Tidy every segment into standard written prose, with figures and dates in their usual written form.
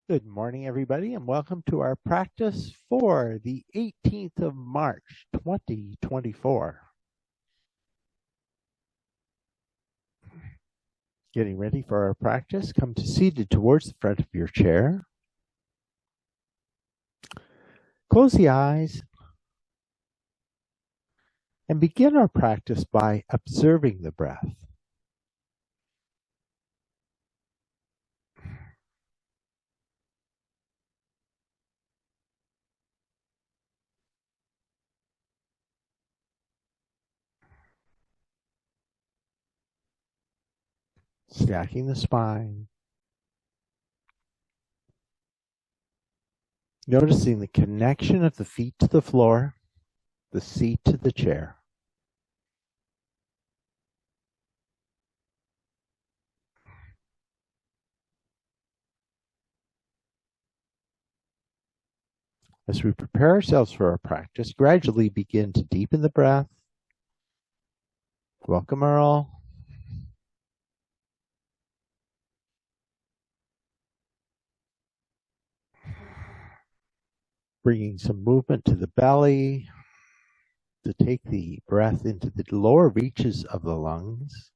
Good morning, everybody, and welcome to our practice for the 18th of March, 2024. Getting ready for our practice, come to seated towards the front of your chair. Close the eyes and begin our practice by observing the breath. Stacking the spine. Noticing the connection of the feet to the floor, the seat to the chair. As we prepare ourselves for our practice, gradually begin to deepen the breath. Welcome, Earl. Bringing some movement to the belly to take the breath into the lower reaches of the lungs.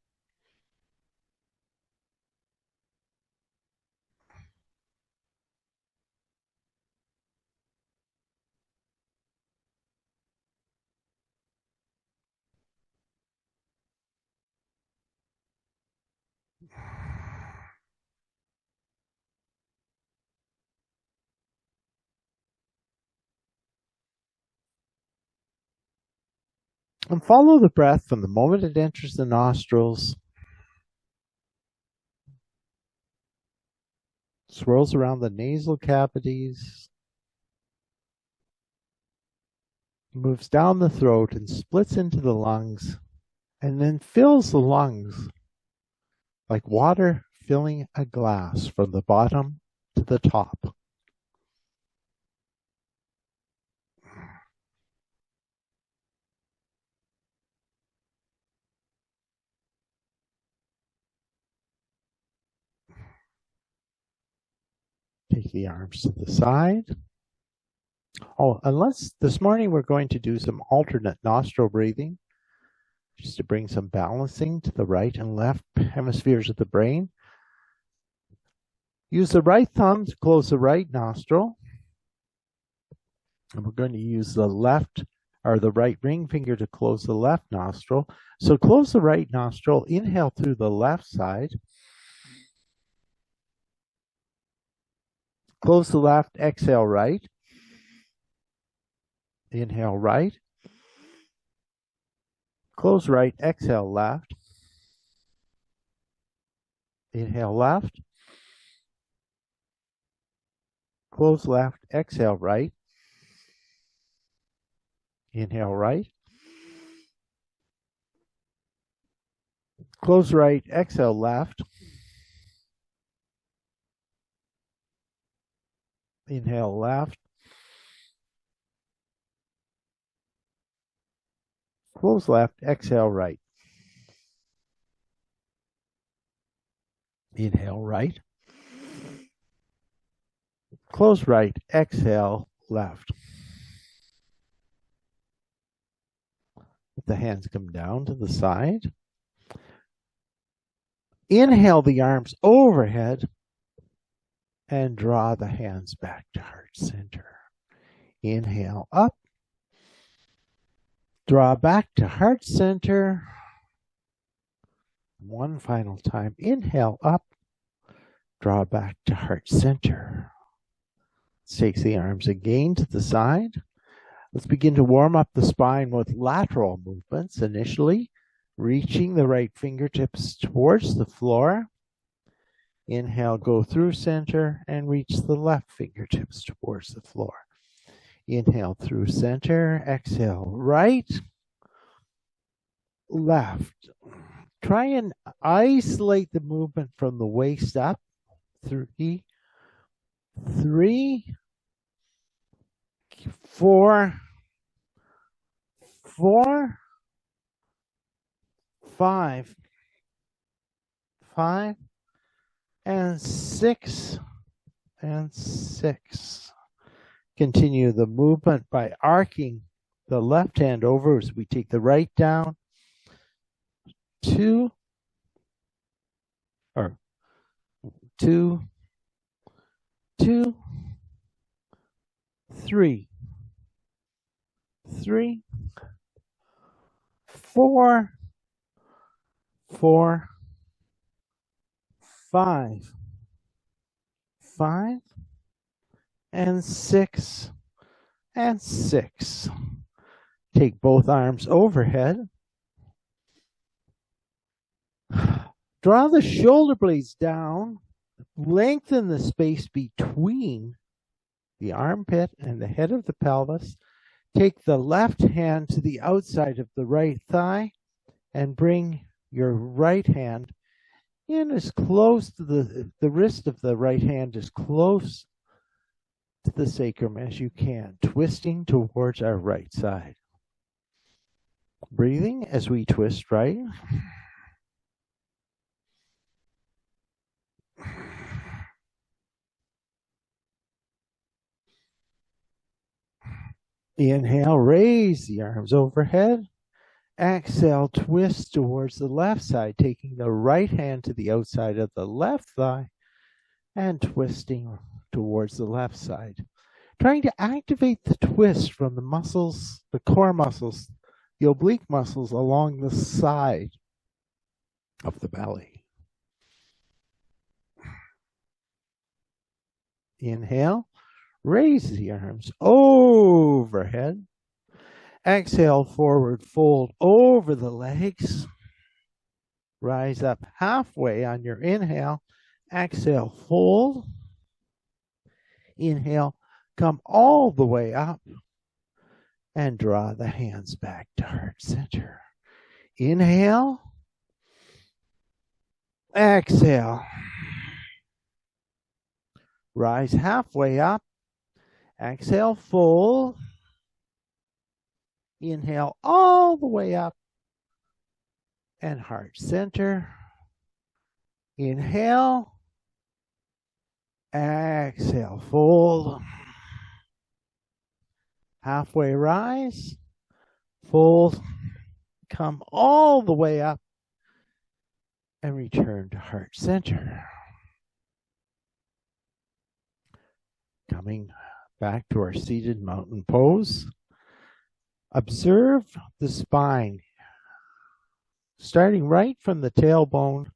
And follow the breath from the moment it enters the nostrils, swirls around the nasal cavities, moves down the throat and splits into the lungs, and then fills the lungs like water filling a glass from the bottom to the top. Take the arms to the side. Unless this morning we're going to do some alternate nostril breathing, just to bring some balancing to the right and left hemispheres of the brain. Use the right thumb to close the right nostril. And we're going to use the left or the right ring finger to close the left nostril. So close the right nostril, inhale through the left side. Close the left, exhale right. Inhale right. Close right, exhale left. Inhale left. Close left, exhale right. Inhale right. Close right, exhale left. Inhale left. Close left, exhale right. Inhale right. Close right, exhale left. Let the hands come down to the side. Inhale the arms overhead and draw the hands back to heart center. Inhale up. Draw back to heart center. One final time. Inhale up. Draw back to heart center. Let's take the arms again to the side. Let's begin to warm up the spine with lateral movements initially, reaching the right fingertips towards the floor. Inhale, go through center and reach the left fingertips towards the floor. Inhale through center, exhale right, left. Try and isolate the movement from the waist up. 3, 4, 5, and 6, and 6. Continue the movement by arcing the left hand over as we take the right down. 2, or 2, 2, 3, 3, 4, 4, 5, 5, and 6, and 6. Take both arms overhead. Draw the shoulder blades down. Lengthen the space between the armpit and the head of the pelvis. Take the left hand to the outside of the right thigh and bring your right hand in as close to the wrist of the right hand as close to the sacrum as you can, twisting towards our right side. Breathing as we twist right. Inhale, raise the arms overhead. Exhale, twist towards the left side, taking the right hand to the outside of the left thigh and twisting towards the left side. Trying to activate the twist from the muscles, the core muscles, the oblique muscles along the side of the belly. Inhale, raise the arms overhead. Exhale, forward fold over the legs. Rise up halfway on your inhale. Exhale, fold. Inhale, come all the way up and draw the hands back to heart center. Inhale. Exhale. Rise halfway up. Exhale, fold. Inhale all the way up and heart center. Inhale. Exhale, fold. Halfway rise. Fold. Come all the way up and return to heart center. Coming back to our seated mountain pose. Observe the spine, starting right from the tailbone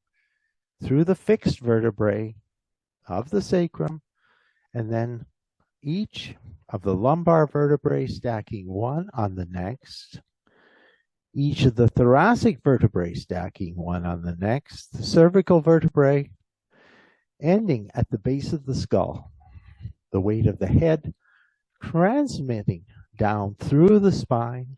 through the fixed vertebrae of the sacrum, and then each of the lumbar vertebrae stacking one on the next, each of the thoracic vertebrae stacking one on the next, the cervical vertebrae ending at the base of the skull, the weight of the head transmitting down through the spine,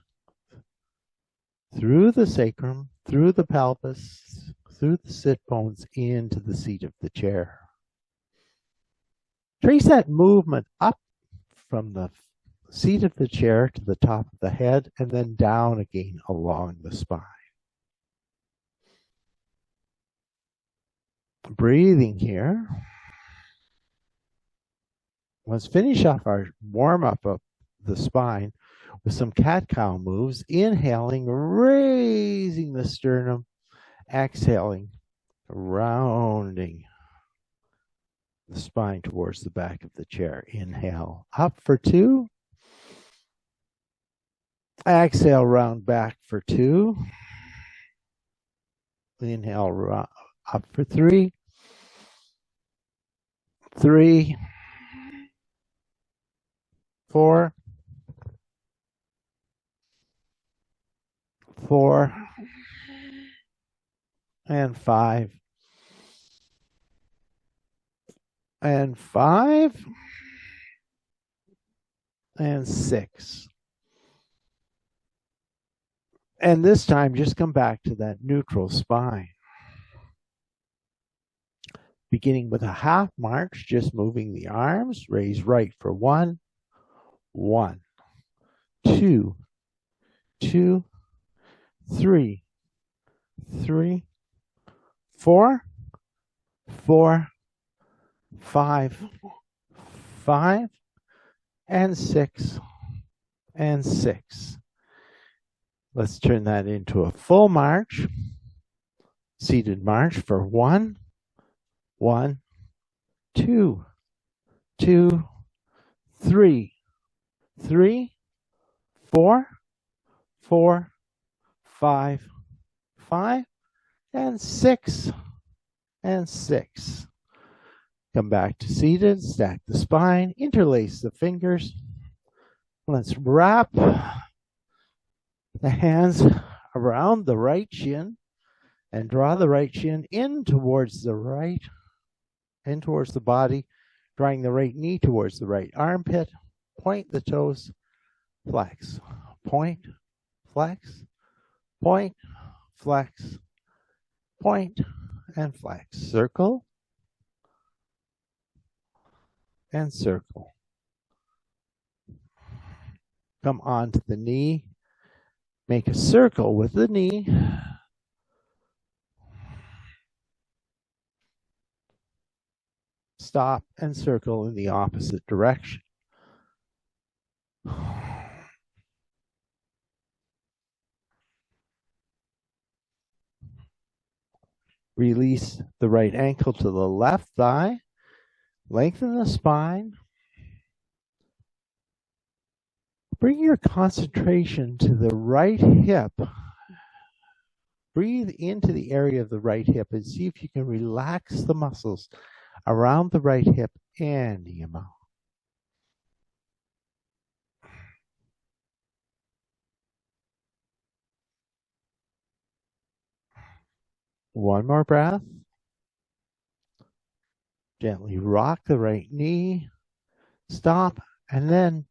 through the sacrum, through the pelvis, through the sit bones, into the seat of the chair. Trace that movement up from the seat of the chair to the top of the head and then down again along the spine. Breathing here. Let's finish off our warm-up of the spine with some cat-cow moves. Inhaling, raising the sternum. Exhaling, rounding the spine towards the back of the chair. Inhale, up for 2. Exhale, round back for 2. Inhale, up for 3. 3, 4, 4, and 5, and 5, and 6. And this time, just come back to that neutral spine. Beginning with a half march, just moving the arms. Raise right for 1, 1, 2, 2, 3, 3, 4, 4, 5, 5, and 6, and 6. Let's turn that into a full march, seated march for 1, 1, 2, 2, 3, 3, 4, 4, 5, 5, and 6, and 6. Come back to seated, stack the spine, interlace the fingers. Let's wrap the hands around the right shin and draw the right shin in towards the right, in towards the body, drawing the right knee towards the right armpit. Point the toes, flex, point, flex, point, flex, point, and flex. Circle and circle. Come onto the knee. Make a circle with the knee. Stop and circle in the opposite direction. Release the right ankle to the left thigh. Lengthen the spine. Bring your concentration to the right hip. Breathe into the area of the right hip and see if you can relax the muscles around the right hip any amount. One more breath. Gently rock the right knee. Stop. And then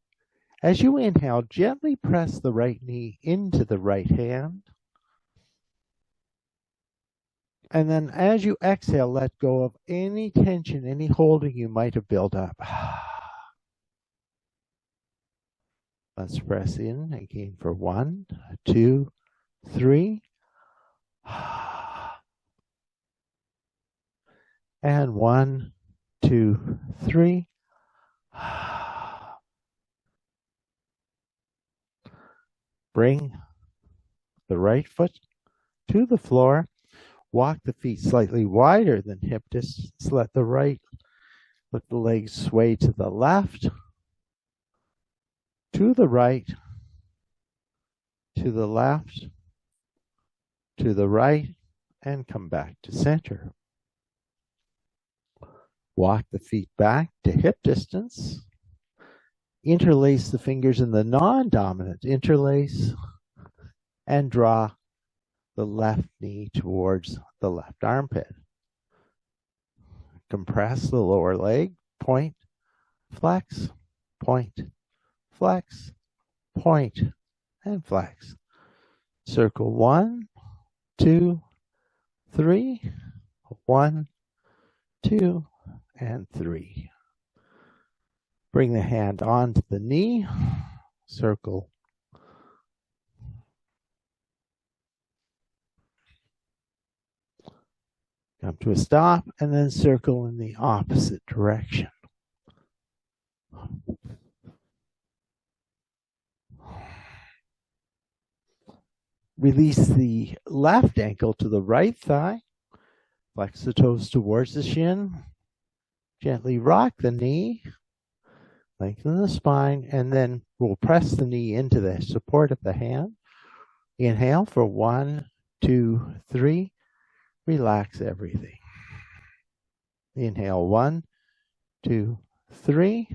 as you inhale, gently press the right knee into the right hand. And then as you exhale, let go of any tension, any holding you might have built up. Let's press in again for 1, 2, 3. And 1, 2, 3. Bring the right foot to the floor. Walk the feet slightly wider than hip distance. Let the legs sway to the left, to the right, to the left, to the right, and come back to center. Walk the feet back to hip distance. Interlace the fingers in the non-dominant interlace and draw the left knee towards the left armpit. Compress the lower leg, point, flex, point, flex, point, and flex. Circle 1, 2, 3, 1, 2, and 3. Bring the hand onto the knee, circle. Come to a stop and then circle in the opposite direction. Release the left ankle to the right thigh. Flex the toes towards the shin. Gently rock the knee. Lengthen the spine, and then we'll press the knee into the support of the hand. Inhale for 1, 2, 3. Relax everything. Inhale 1, 2, 3.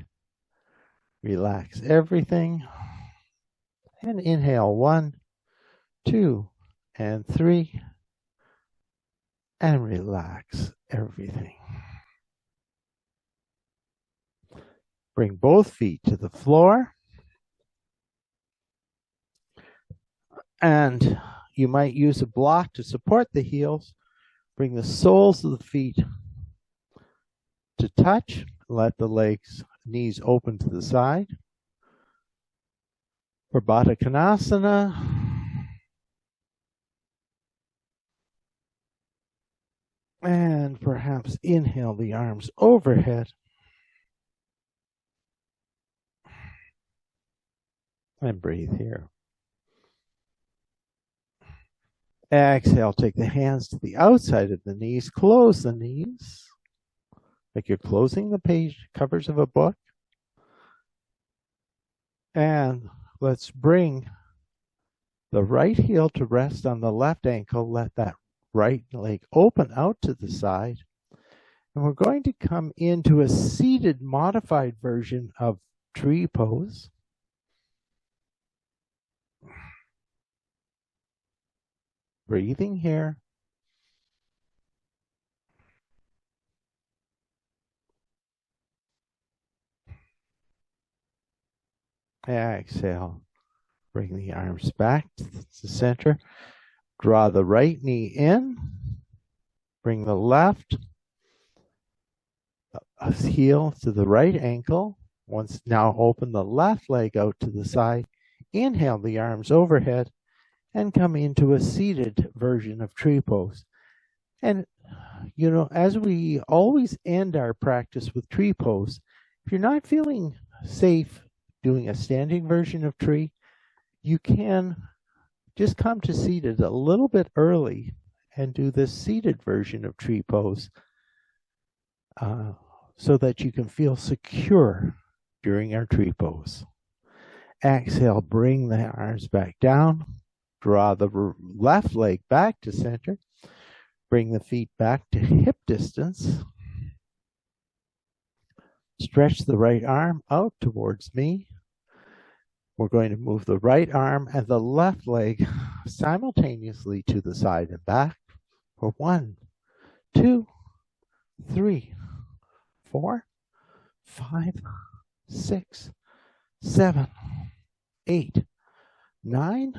Relax everything. And inhale 1, 2, and 3. And relax everything. Bring both feet to the floor. And you might use a block to support the heels. Bring the soles of the feet to touch. Let the legs, knees open to the side. For Baddha Konasana. And perhaps inhale the arms overhead. And breathe here. Exhale, take the hands to the outside of the knees. Close the knees like you're closing the page covers of a book. And let's bring the right heel to rest on the left ankle. Let that right leg open out to the side. And we're going to come into a seated modified version of tree pose. Breathing here. Exhale. Bring the arms back to the center. Draw the right knee in. Bring the left heel to the right ankle. Once now open the left leg out to the side. Inhale the arms overhead and come into a seated version of tree pose. And, you know, as we always end our practice with tree pose, if you're not feeling safe doing a standing version of tree, you can just come to seated a little bit early and do this seated version of tree pose so that you can feel secure during our tree pose. Exhale, bring the arms back down. Draw the left leg back to center. Bring the feet back to hip distance. Stretch the right arm out towards me. We're going to move the right arm and the left leg simultaneously to the side and back for 1, 2, 3, 4, 5, 6, 7, 8, 9,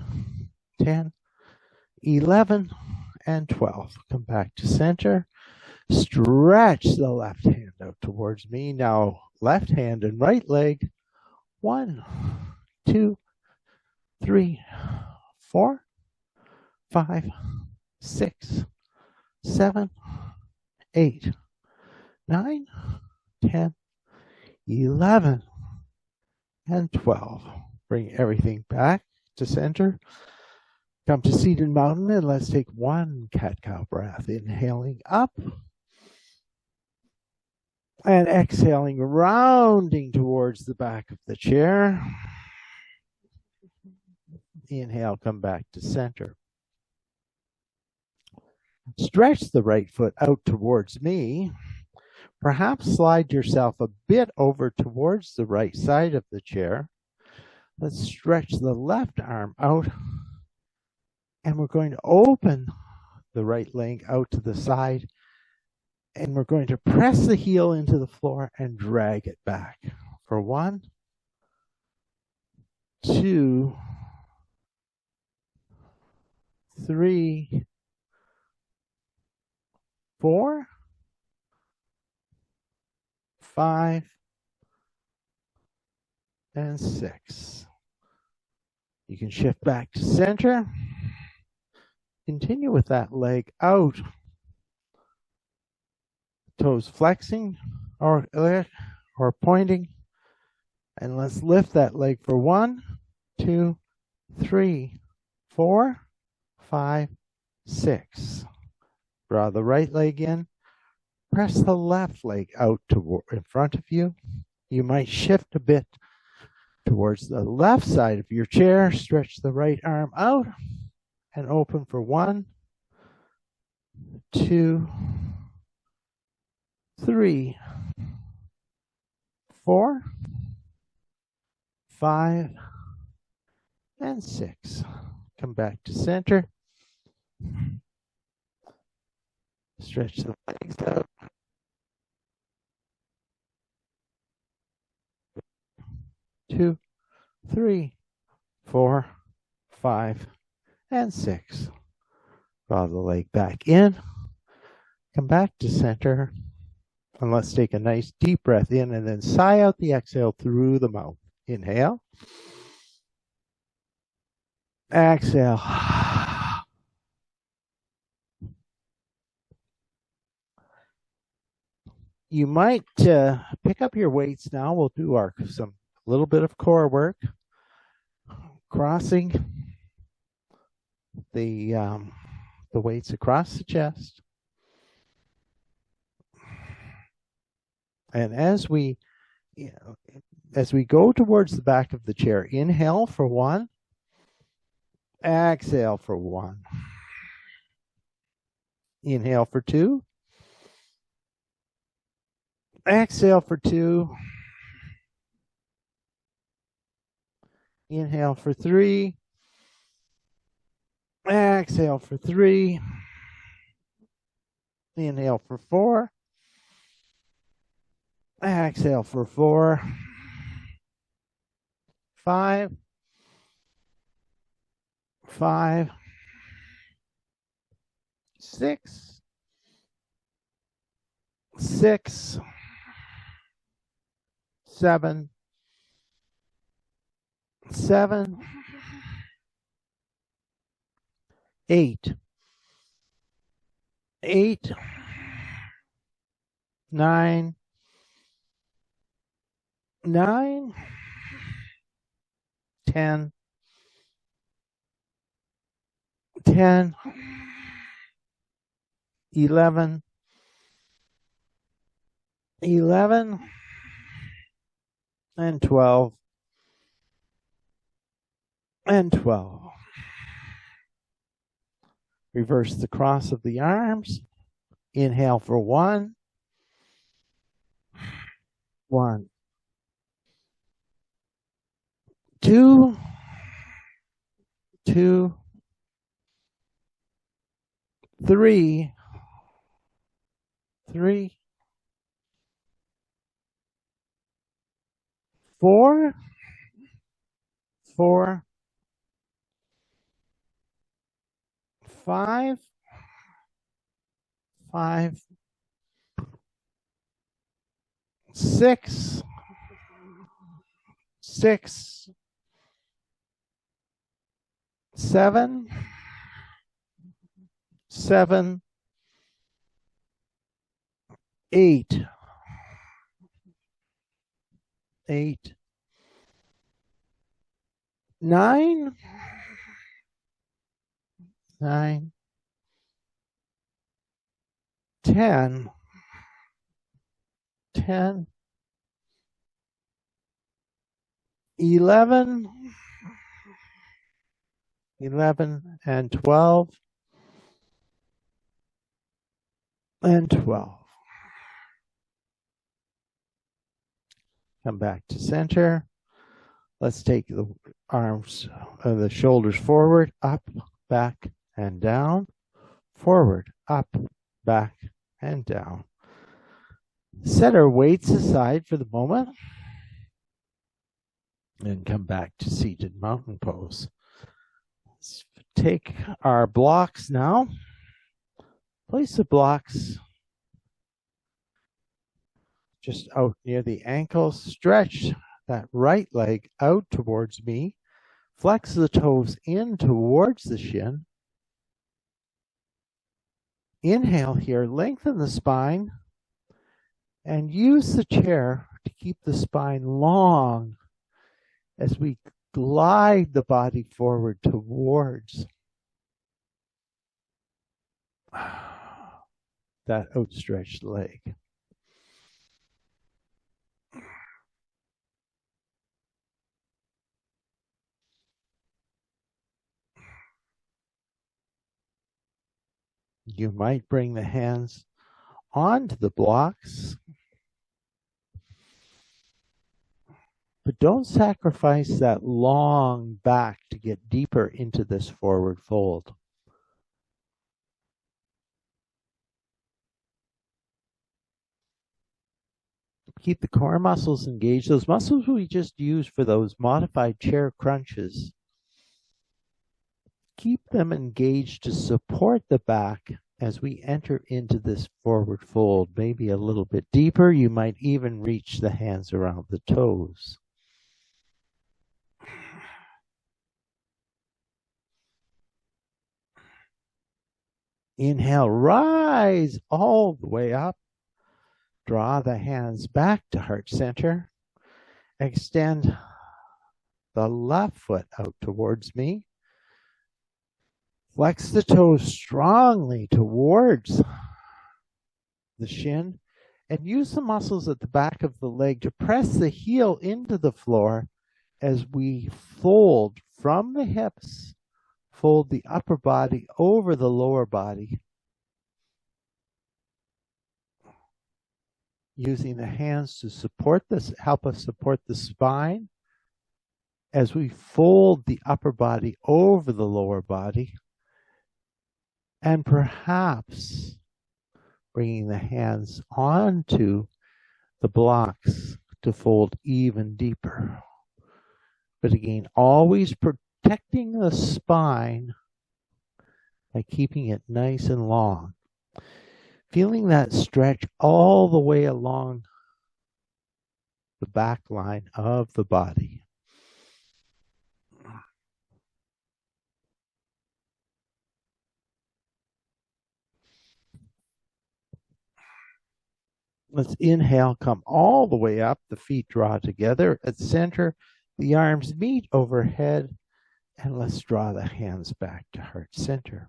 10, 11, and 12. Come back to center. Stretch the left hand out towards me. Now, left hand and right leg. 1, 2, 3, 4, 5, 6, 7, 8, 9, 10, 11, and 12. Bring everything back to center. Come to seated mountain and let's take one cat-cow breath. Inhaling up and exhaling, rounding towards the back of the chair. Inhale, come back to center. Stretch the right foot out towards me. Perhaps slide yourself a bit over towards the right side of the chair. Let's stretch the left arm out. And we're going to open the right leg out to the side. And we're going to press the heel into the floor and drag it back. For 1, 2, 3, 4, 5, and 6. You can shift back to center. Continue with that leg out. Toes flexing or pointing. And let's lift that leg for 1, 2, 3, 4, 5, 6. Draw the right leg in. Press the left leg out in front of you. You might shift a bit towards the left side of your chair. Stretch the right arm out and open for 1, 2, 3, 4, 5, and 6. Come back to center. Stretch the legs out. 2, 3, 4, 5, and 6. Draw the leg back in. Come back to center. And let's take a nice deep breath in and then sigh out the exhale through the mouth. Inhale. Exhale. You might pick up your weights now. We'll do a little bit of core work. crossing the weights across the chest. And as we go towards the back of the chair, inhale for 1, exhale for 1. Inhale for 2, exhale for 2. Inhale for 3, exhale for 3. Inhale for 4, exhale for 4. 5, 5, 6, 6, 7, 7, 8, 8, 9, 9, 10, 10, 11, 11, and 12, and 12. Reverse the cross of the arms. Inhale for 1, 1, 2, 2, 3, 3, 4, 4, 5, 5, 6, 6, 7, 7, 8, 8, 9, 9, 10, 10, 11, 11, and 12, and 12. Come back to center. Let's take the arms, the shoulders forward, up, back, and down. Forward, up, back, and down. Set our weights aside for the moment and come back to seated mountain pose. Let's take our blocks now. Place the blocks just out near the ankles. Stretch that right leg out towards me. Flex the toes in towards the shin. Inhale here, lengthen the spine, and use the chair to keep the spine long as we glide the body forward towards that outstretched leg. You might bring the hands onto the blocks, but don't sacrifice that long back to get deeper into this forward fold. Keep the core muscles engaged. Those muscles we just used for those modified chair crunches, keep them engaged to support the back as we enter into this forward fold. Maybe a little bit deeper. You might even reach the hands around the toes. Inhale, rise all the way up. Draw the hands back to heart center. Extend the left foot out towards me. Flex the toes strongly towards the shin and use the muscles at the back of the leg to press the heel into the floor as we fold from the hips, fold the upper body over the lower body, using the hands to support this, help us support the spine as we fold the upper body over the lower body, and perhaps bringing the hands onto the blocks to fold even deeper. But again, always protecting the spine by keeping it nice and long. Feeling that stretch all the way along the back line of the body. Let's inhale, come all the way up. The feet draw together at center. The arms meet overhead. And let's draw the hands back to heart center.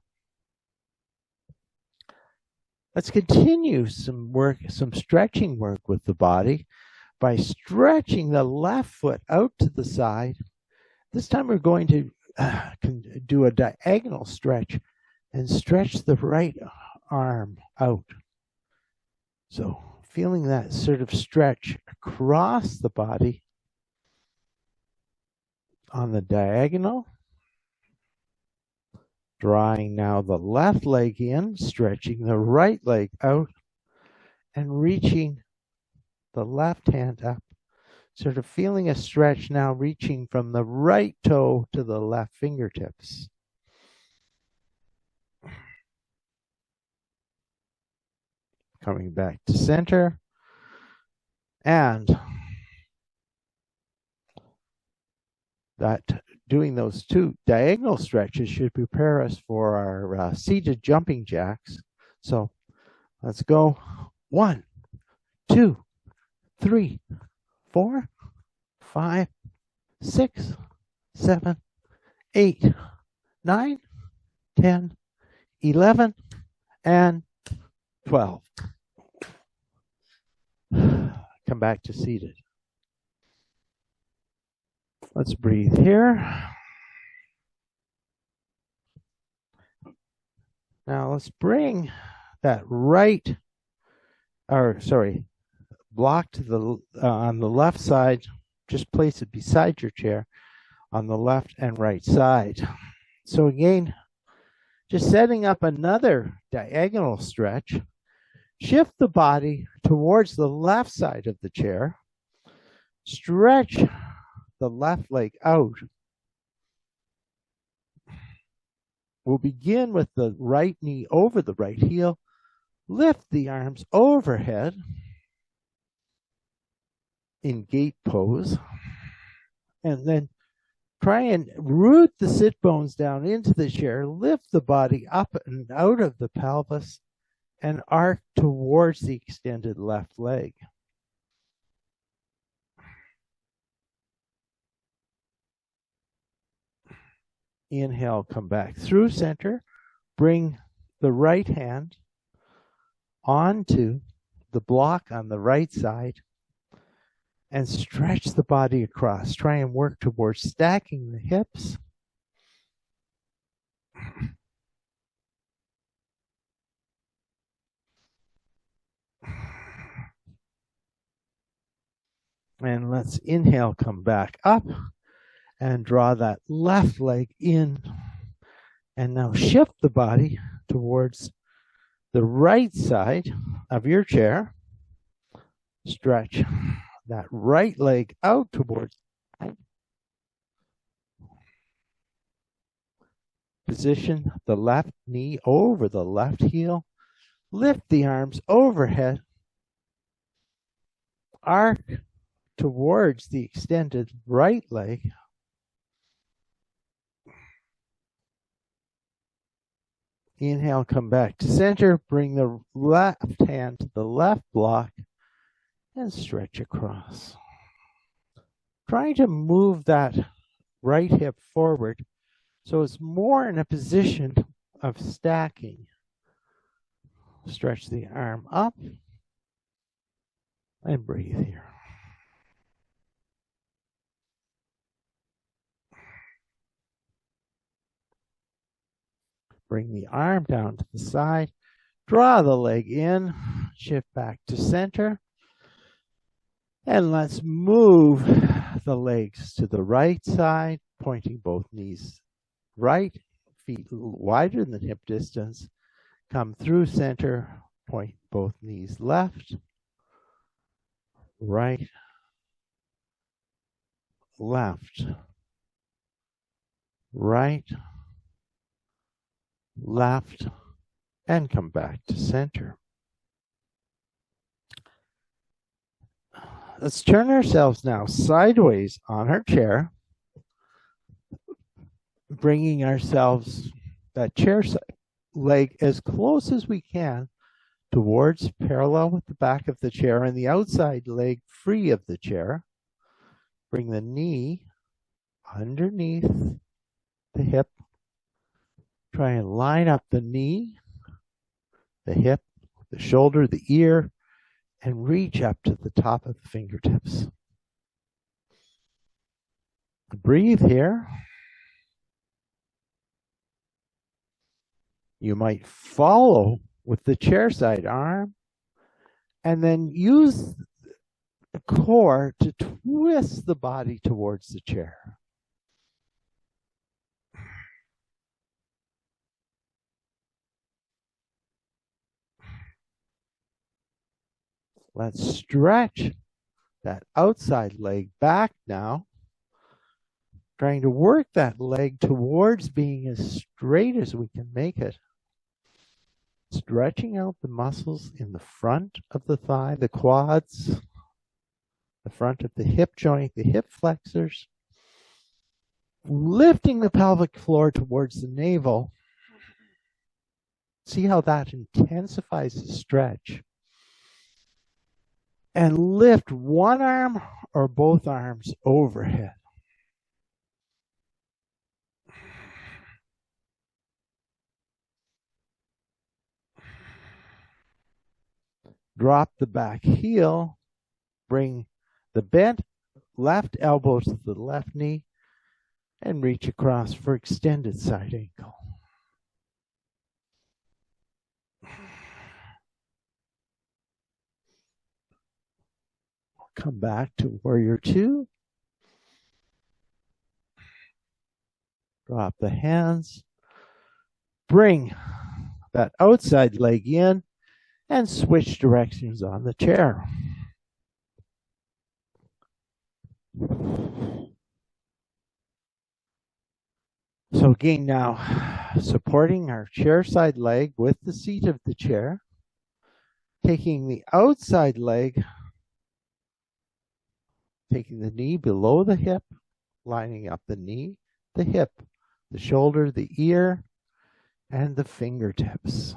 Let's continue some work, some stretching work with the body by stretching the left foot out to the side. This time we're going to do a diagonal stretch and stretch the right arm out. So feeling that sort of stretch across the body on the diagonal. Drawing now the left leg in, stretching the right leg out, and reaching the left hand up. Sort of feeling a stretch now, reaching from the right toe to the left fingertips. Coming back to center. And that doing those two diagonal stretches should prepare us for our seated jumping jacks. So let's go. 1, 2, 3, 4, 5, 6, 7, 8, 9, 10, 11, and 12. Come back to seated. Let's breathe here. Now let's bring that block to the on the left side. Just place it beside your chair on the left and right side. So again, just setting up another diagonal stretch. Shift the body towards the left side of the chair. Stretch the left leg out. We'll begin with the right knee over the right heel. Lift the arms overhead in gate pose. And then try and root the sit bones down into the chair. Lift the body up and out of the pelvis and arc towards the extended left leg. Inhale, come back through center. Bring the right hand onto the block on the right side and stretch the body across. Try and work towards stacking the hips. And let's inhale, come back up and draw that left leg in. And now shift the body towards the right side of your chair. Stretch that right leg out towards. Position the left knee over the left heel. Lift the arms overhead. Arc towards the extended right leg. Inhale, come back to center. Bring the left hand to the left block and stretch across. Trying to move that right hip forward. So it's more in a position of stacking. Stretch the arm up and breathe here. Bring the arm down to the side. Draw the leg in. Shift back to center. And let's move the legs to the right side, pointing both knees right, feet a little wider than hip distance. Come through center, point both knees left, right, left, right, left, and come back to center. Let's turn ourselves now sideways on our chair, bringing ourselves that chair leg as close as we can towards parallel with the back of the chair and the outside leg free of the chair. Bring the knee underneath the hip. Try and line up the knee, the hip, the shoulder, the ear, and reach up to the top of the fingertips. Breathe here. You might follow with the chair side arm and then use the core to twist the body towards the chair. Let's stretch that outside leg back now, trying to work that leg towards being as straight as we can make it. Stretching out the muscles in the front of the thigh, the quads, the front of the hip joint, the hip flexors. Lifting the pelvic floor towards the navel. See how that intensifies the stretch. And lift one arm or both arms overhead. Drop the back heel. Bring the bent left elbow to the left knee and reach across for extended side ankle. Come back to warrior two. Drop the hands. Bring that outside leg in and switch directions on the chair. So again now, supporting our chair side leg with the seat of the chair, taking the outside leg, taking the knee below the hip, lining up the knee, the hip, the shoulder, the ear, and the fingertips.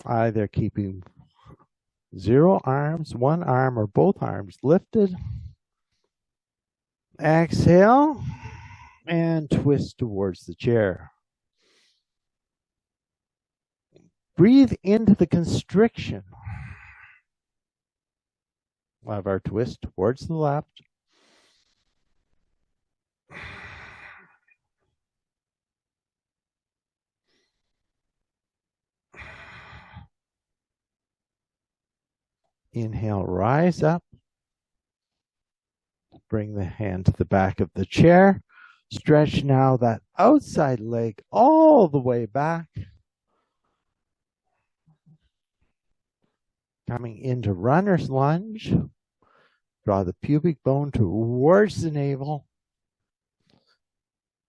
Either keeping 0 arms, 1 arm, or both arms lifted. Exhale and twist towards the chair. Breathe into the constriction of our twist towards the left. Inhale, rise up. Bring the hand to the back of the chair. Stretch now that outside leg all the way back. Coming into runner's lunge. Draw the pubic bone towards the navel.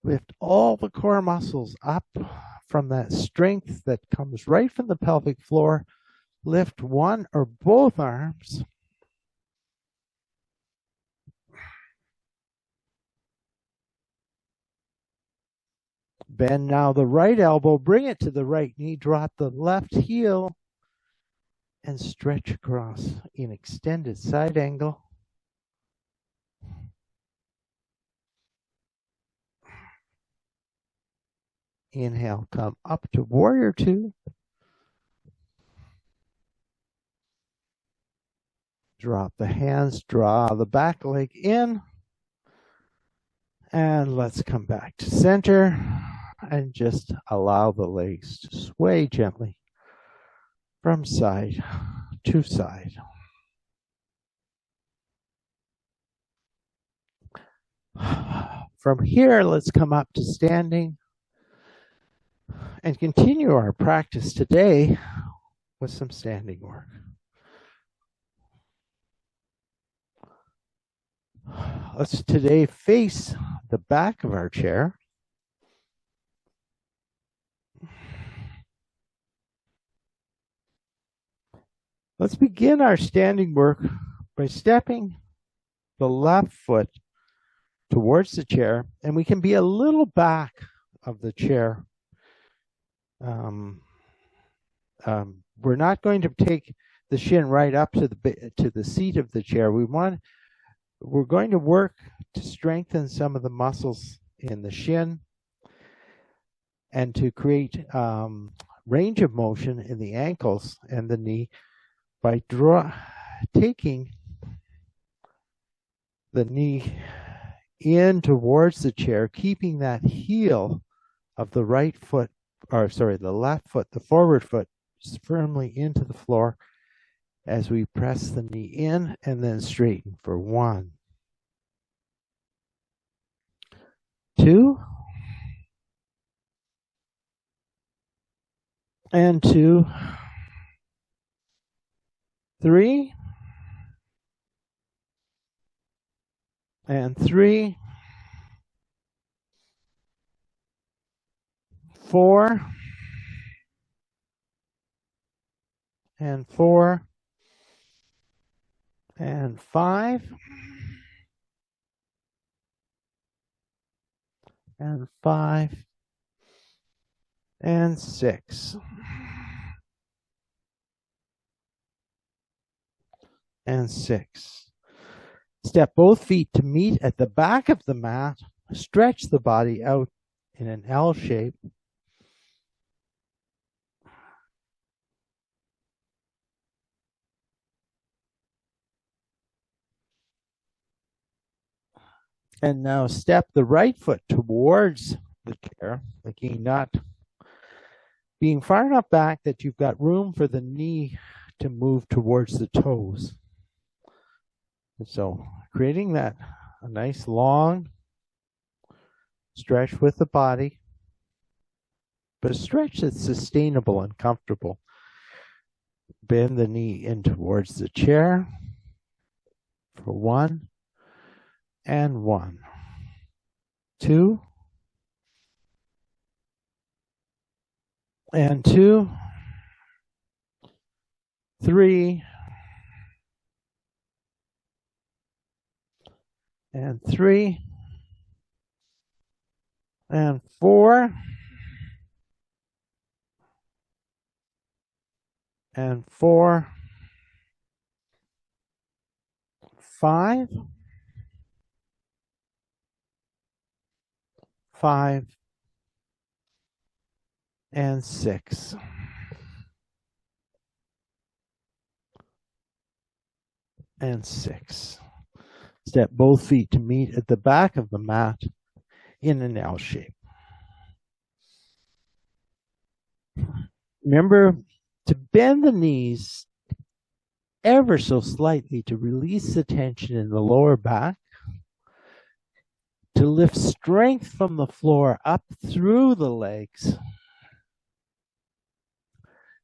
Lift all the core muscles up from that strength that comes right from the pelvic floor. Lift one or both arms. Bend now the right elbow, bring it to the right knee, drop the left heel, and stretch across in extended side angle. Inhale, come up to warrior two. Drop the hands, draw the back leg in. And let's come back to center and just allow the legs to sway gently from side to side. From here, let's come up to standing and continue our practice today with some standing work. Let's today face the back of our chair. Let's begin our standing work by stepping the left foot towards the chair, and we can be a little back of the chair. We're not going to take the shin right up to the seat of the chair. We're going to work to strengthen some of the muscles in the shin and to create range of motion in the ankles and the knee by taking the knee in towards the chair, keeping that heel of the right foot, or sorry, the left foot, the forward foot, firmly into the floor as we press the knee in and then straighten for 1, 2, and 2, 3, and 3, 4, and 4, and 5, and 5, and 6, and 6. Step both feet to meet at the back of the mat. Stretch the body out in an L shape. And now step the right foot towards the chair, again, not being far enough back that you've got room for the knee to move towards the toes. And so creating a nice long stretch with the body, but a stretch that's sustainable and comfortable. Bend the knee in towards the chair for 1, and 1, 2, and 2, 3, and 3, and 4, and 4, 5, 5, and 6. And 6. Step both feet to meet at the back of the mat in an L shape. Remember to bend the knees ever so slightly to release the tension in the lower back, to lift strength from the floor up through the legs,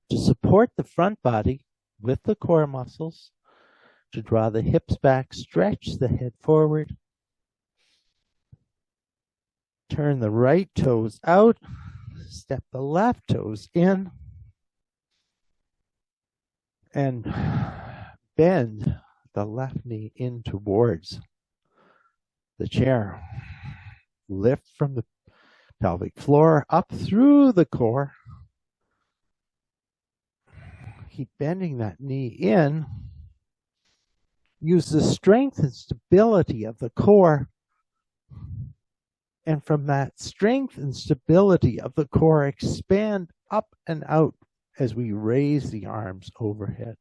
to support the front body with the core muscles, to draw the hips back, stretch the head forward, turn the right toes out, step the left toes in, and bend the left knee in towards the chair. Lift from the pelvic floor up through the core. Keep bending that knee in. Use the strength and stability of the core And from that strength and stability of the core, expand up and out as we raise the arms overhead.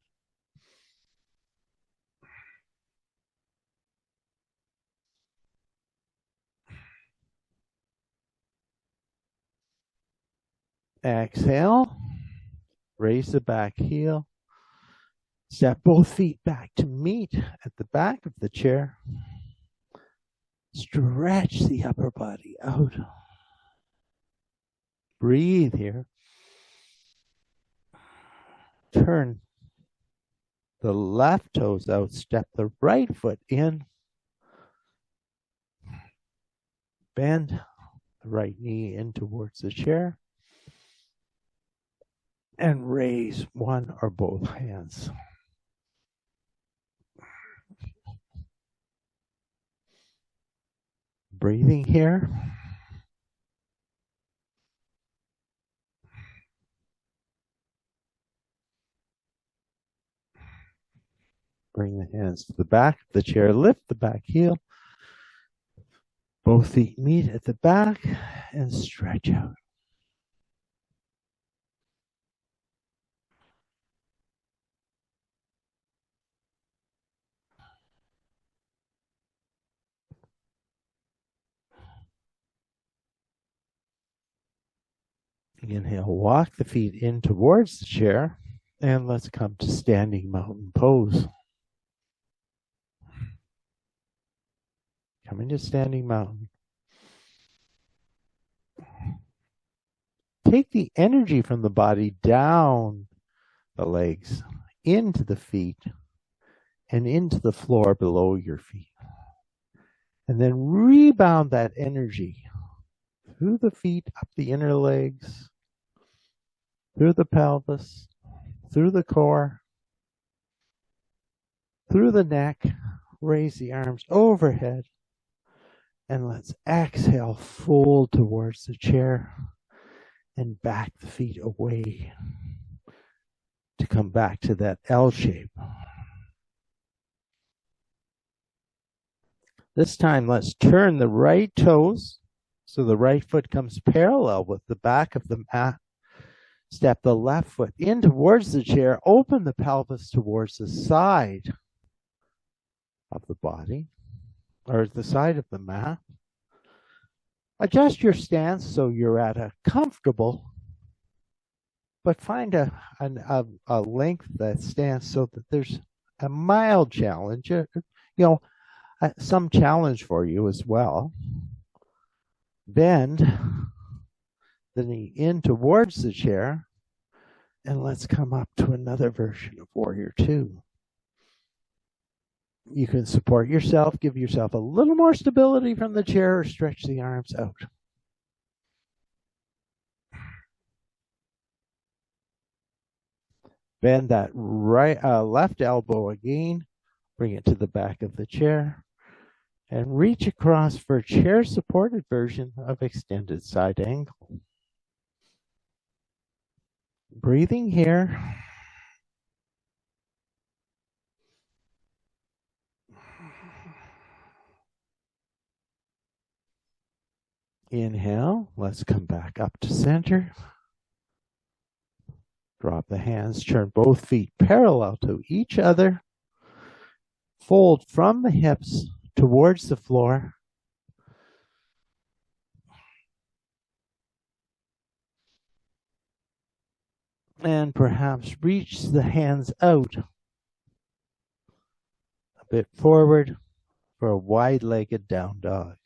Exhale, raise the back heel. Step both feet back to meet at the back of the chair. Stretch the upper body out. Breathe here. Turn the left toes out. Step the right foot in. Bend the right knee in towards the chair. And raise one or both hands. Breathing here. Bring the hands to the back of the chair. Lift the back heel. Both feet meet at the back and stretch out. Inhale, walk the feet in towards the chair, and let's come to standing mountain pose. Coming to standing mountain. Take the energy from the body down the legs, into the feet, and into the floor below your feet. And then rebound that energy through the feet, up the inner legs, through the pelvis, through the core, through the neck. Raise the arms overhead. And let's exhale, fold towards the chair and back the feet away to come back to that L shape. This time, let's turn the right toes so the right foot comes parallel with the back of the mat. Step the left foot in towards the chair. Open the pelvis towards the side of the body, or the side of the mat. Adjust your stance so you're at a comfortable, but find a length that stance so that there's a mild challenge, some challenge for you as well. Bend the knee in towards the chair, and let's come up to another version of Warrior Two. You can support yourself, give yourself a little more stability from the chair, or stretch the arms out. Bend that left elbow again, bring it to the back of the chair, and reach across for a chair-supported version of extended side angle. Breathing here. Inhale, let's come back up to center. Drop the hands, turn both feet parallel to each other. Fold from the hips towards the floor. And perhaps reach the hands out a bit forward for a wide-legged down dog.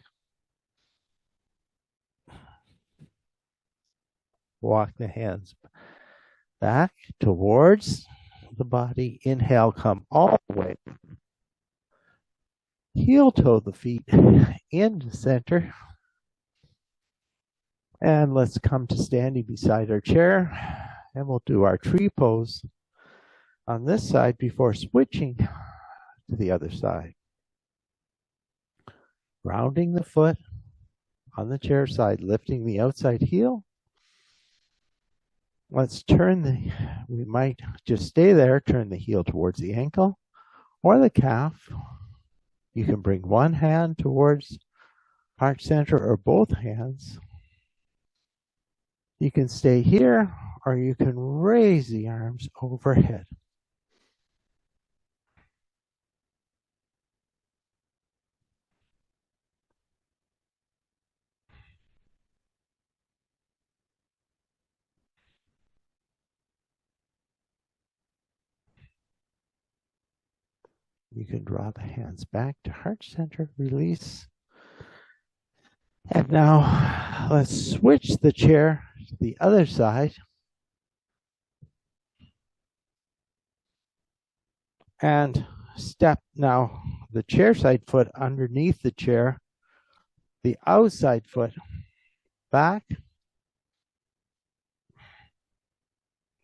Walk the hands back towards the body. Inhale, come all the way. Heel toe the feet into center. And let's come to standing beside our chair. And we'll do our tree pose on this side before switching to the other side. Rounding the foot on the chair side, lifting the outside heel. Let's we might just stay there, turn the heel towards the ankle or the calf. You can bring one hand towards heart center or both hands. You can stay here or you can raise the arms overhead. You can draw the hands back to heart center, release. And now let's switch the chair to the other side. And step now the chair side foot underneath the chair, the outside foot back.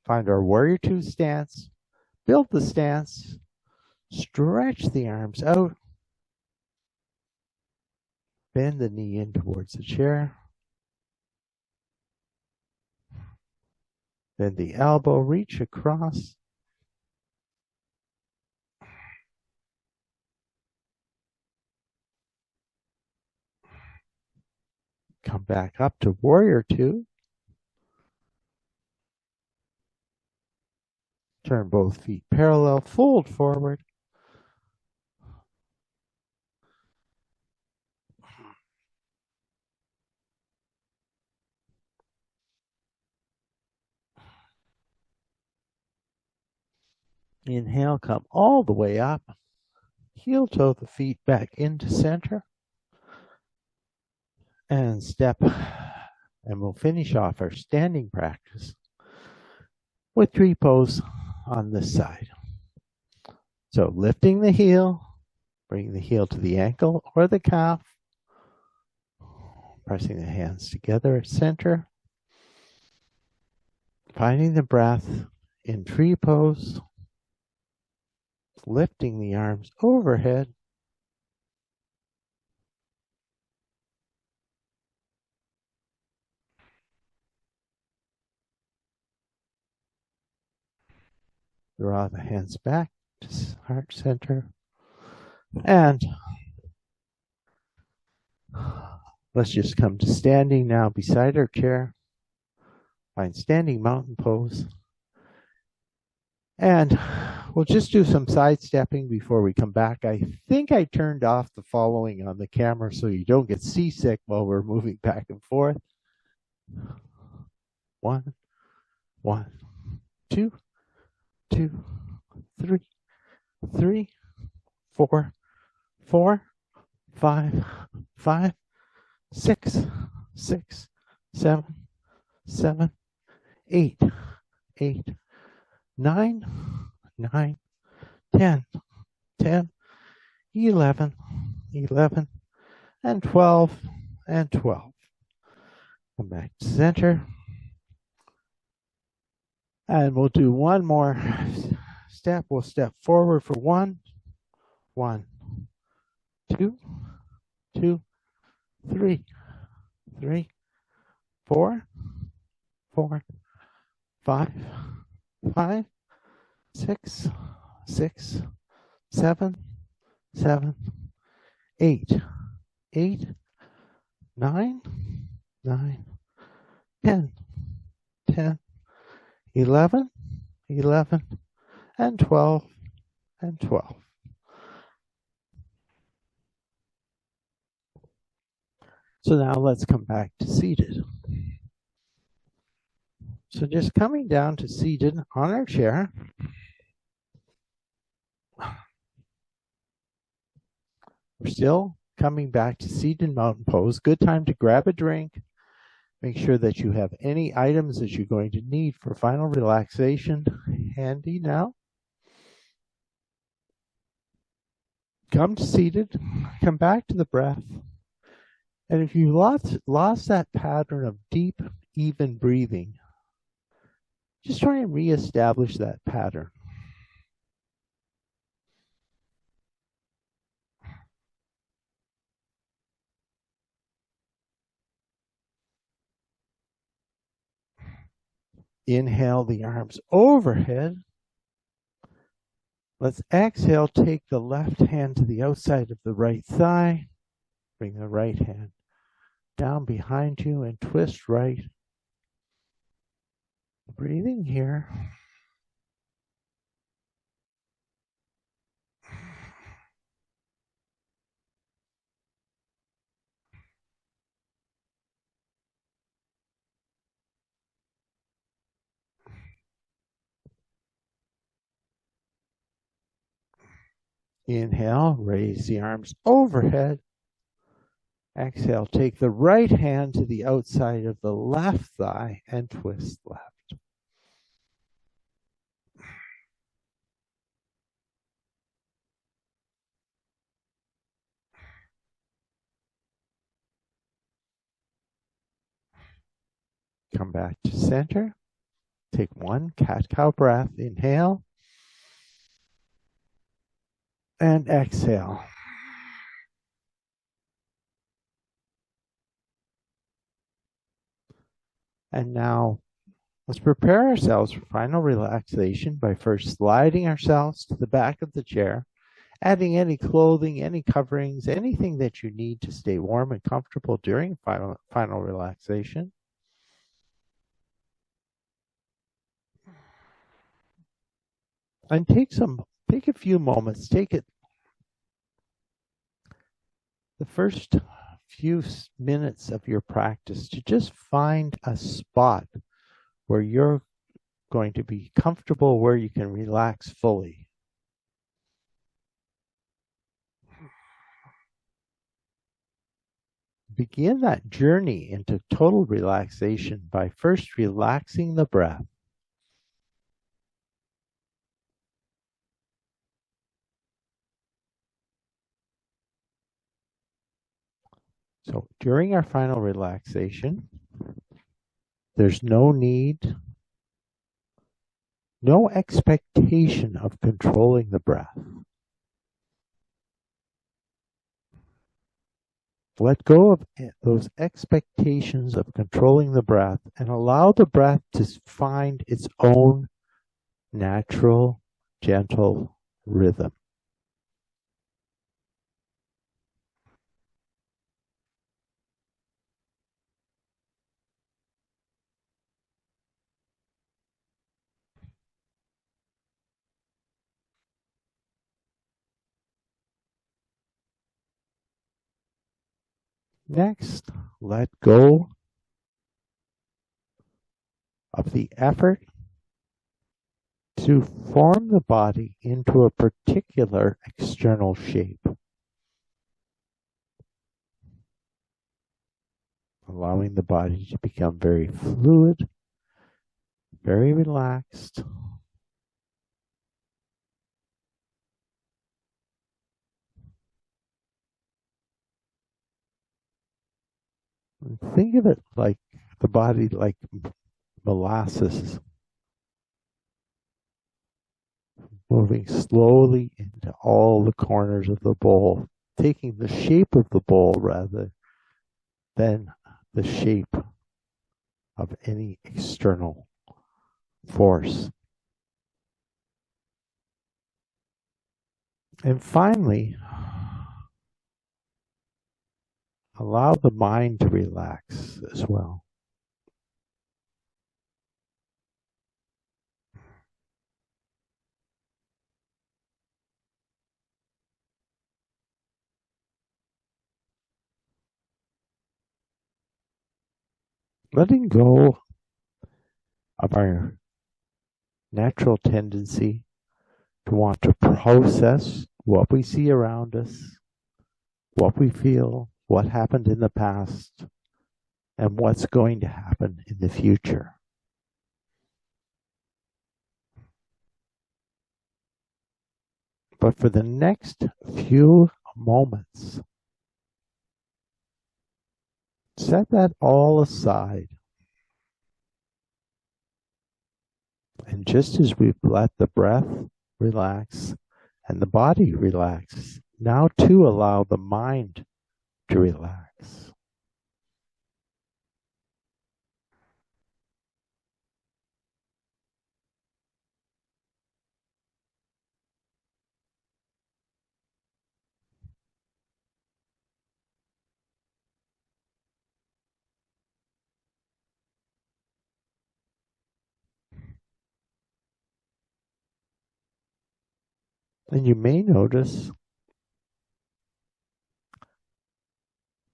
Find our warrior two stance, build the stance, stretch the arms out, bend the knee in towards the chair, bend the elbow, reach across, come back up to warrior two, turn both feet parallel, fold forward, inhale, come all the way up, heel toe the feet back into center, and step. And we'll finish off our standing practice with tree pose on this side. So lifting the heel, bring the heel to the ankle or the calf, pressing the hands together at center, finding the breath in tree pose, lifting the arms overhead, draw the hands back to heart center, and let's just come to standing now beside our chair. Find standing mountain pose. And we'll just do some sidestepping before we come back. I think I turned off the following on the camera so you don't get seasick while we're moving back and forth. 1, 1, 2, 2, 3, 3, 4, 4, 5, 5, 6, 6, 7, 7, 8, 8, 9, 9, 10, 10, 11, 11, and 12, and 12. Come back to center. And we'll do one more step. We'll step forward for 1, 1, 2, 2, 3, 3, 4, 4, 5, 5, 6, 6, 7, 7, 8, 8, 9, 9, 10, 10, 11, 11, and 12, and 12. So now let's come back to seated. So just coming down to seated on our chair. We're still coming back to seated mountain pose. Good time to grab a drink. Make sure that you have any items that you're going to need for final relaxation handy now. Come to seated. Come back to the breath. And if you lost that pattern of deep, even breathing, just try and reestablish that pattern. Inhale the arms overhead. Let's exhale, take the left hand to the outside of the right thigh. Bring the right hand down behind you and twist right. Breathing here. Inhale, raise the arms overhead. Exhale, take the right hand to the outside of the left thigh and twist left. Come back to center. Take one cat-cow breath. Inhale and exhale. And now let's prepare ourselves for final relaxation by first sliding ourselves to the back of the chair, adding any clothing, any coverings, anything that you need to stay warm and comfortable during final relaxation. And take a few moments, the first few minutes of your practice to just find a spot where you're going to be comfortable, where you can relax fully. Begin that journey into total relaxation by first relaxing the breath. So during our final relaxation, there's no need, no expectation of controlling the breath. Let go of those expectations of controlling the breath and allow the breath to find its own natural, gentle rhythm. Next, let go of the effort to form the body into a particular external shape. Allowing the body to become very fluid, very relaxed. And think of it like the body like molasses, moving slowly into all the corners of the bowl, taking the shape of the bowl rather than the shape of any external force. And finally, allow the mind to relax as well. Letting go of our natural tendency to want to process what we see around us, what we feel, what happened in the past, and what's going to happen in the future. But for the next few moments, set that all aside. And just as we've let the breath relax and the body relax, now too allow the mind to relax. And you may notice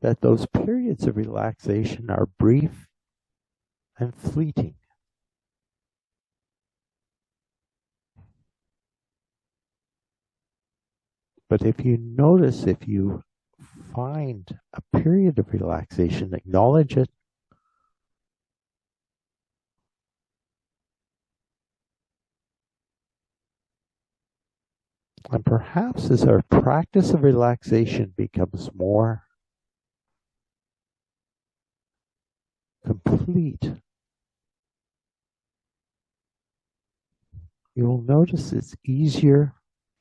that those periods of relaxation are brief and fleeting. But if you find a period of relaxation, acknowledge it, and perhaps as our practice of relaxation becomes more complete, you will notice it's easier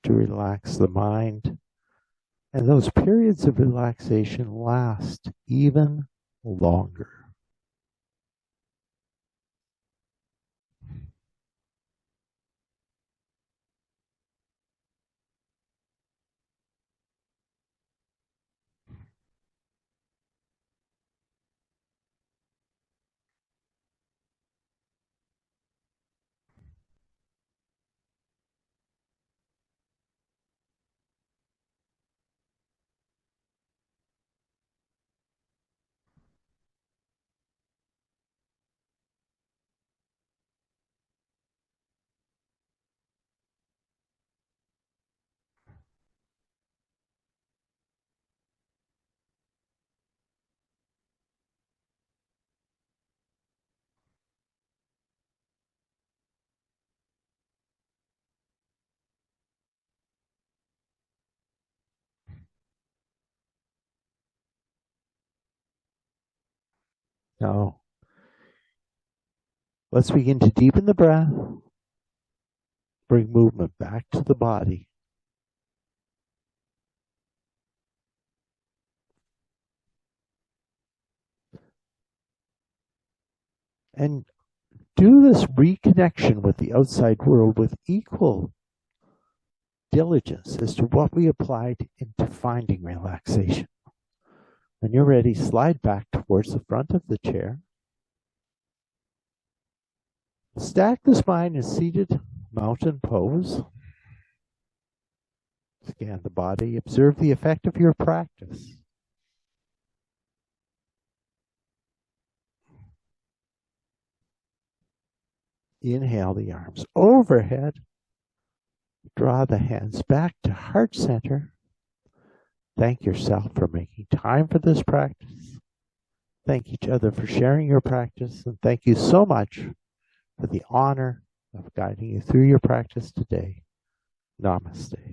to relax the mind, and those periods of relaxation last even longer. Now, let's begin to deepen the breath, bring movement back to the body. And do this reconnection with the outside world with equal diligence as to what we applied into finding relaxation. When you're ready, slide back towards the front of the chair. Stack the spine in seated mountain pose. Scan the body. Observe the effect of your practice. Inhale the arms overhead. Draw the hands back to heart center. Thank yourself for making time for this practice. Thank each other for sharing your practice. And thank you so much for the honor of guiding you through your practice today. Namaste.